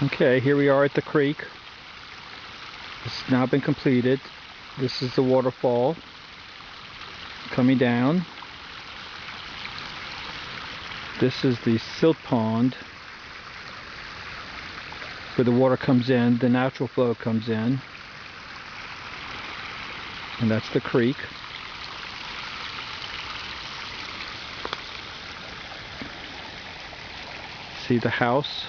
Okay, here we are at the creek. It's now been completed. This is the waterfall coming down. This is the silt pond where the water comes in, the natural flow comes in. And that's the creek. See the house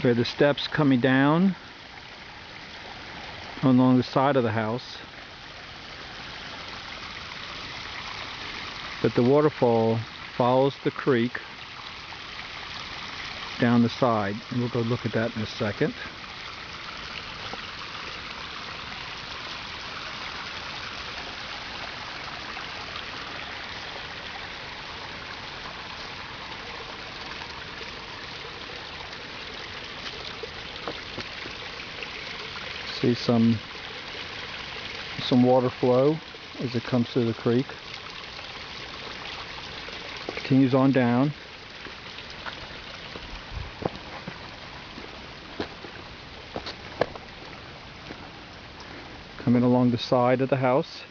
where the steps coming down along the side of the house. But the waterfall follows the creek down the side, and we'll go look at that in a second. See some water flow as it comes through the creek. Continues on down. Coming along the side of the house.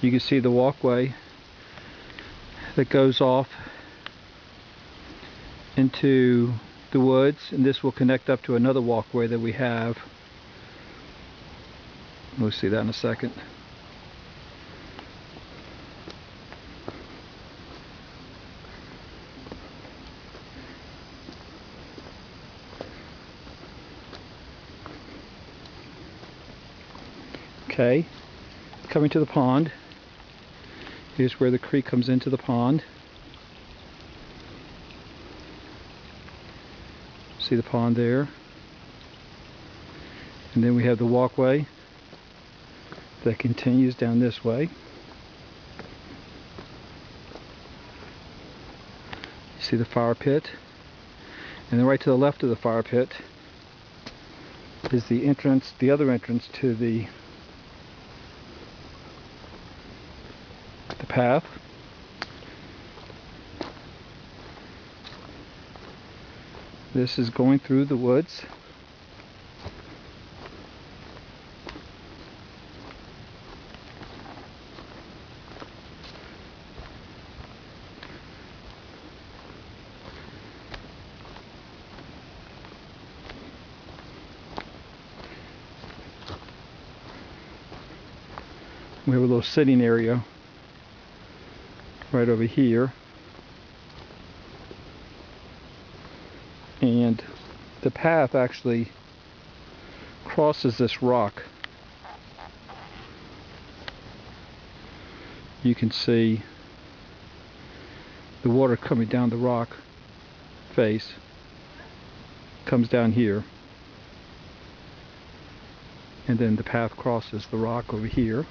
You can see the walkway that goes off into the woods, and this will connect up to another walkway that we have. We'll see that in a second. Okay, coming to the pond. Here's where the creek comes into the pond. See the pond there. And then we have the walkway that continues down this way. You see the fire pit. And then right to the left of the fire pit is the entrance, the other entrance to the path. This is going through the woods. We have a little sitting area right over here. And the path actually crosses this rock. You can see the water coming down the rock face, comes down here, and then the path crosses the rock over here.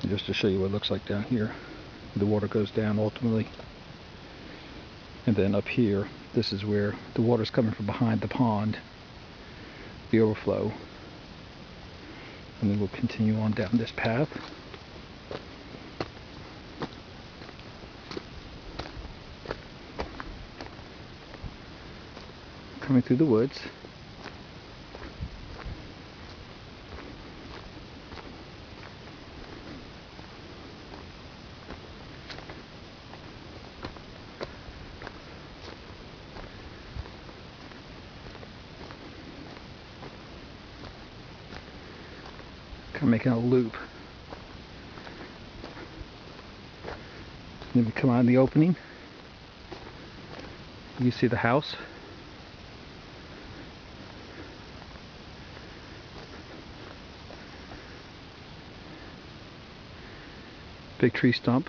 Just to show you what it looks like down here. The water goes down ultimately. And then up here, this is where the water's coming from behind the pond, the overflow. And then we'll continue on down this path. Coming through the woods. Kind of making a loop. And then we come out in the opening. You see the house. Big tree stump.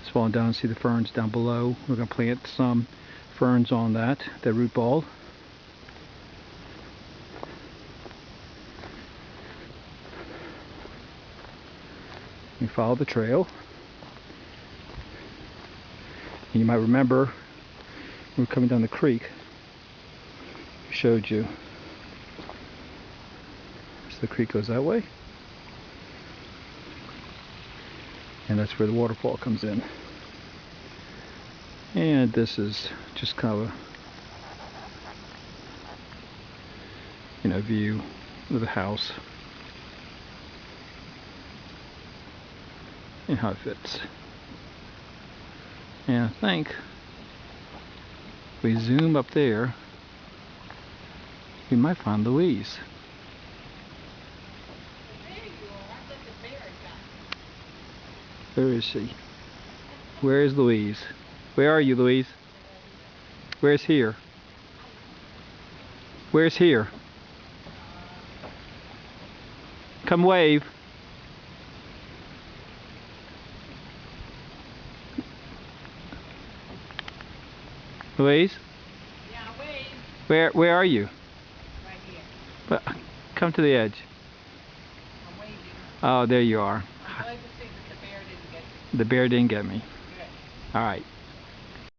It's falling down. See the ferns down below. We're going to plant some ferns on that root ball. You follow the trail. And you might remember we were coming down the creek. showed you. So the creek goes that way. And that's where the waterfall comes in. And this is just kind of a view of the house and how it fits. And I think if we zoom up there, we might find Louise. Where is she? Where is Louise? Where are you, Louise? Where's here? Where's here? Come wave. Louise? Yeah, wave. Where are you? Right here. But come to the edge. I'm waving. Oh, there you are. I'm glad to see that the bear didn't get you. The bear didn't get me. Good. All right.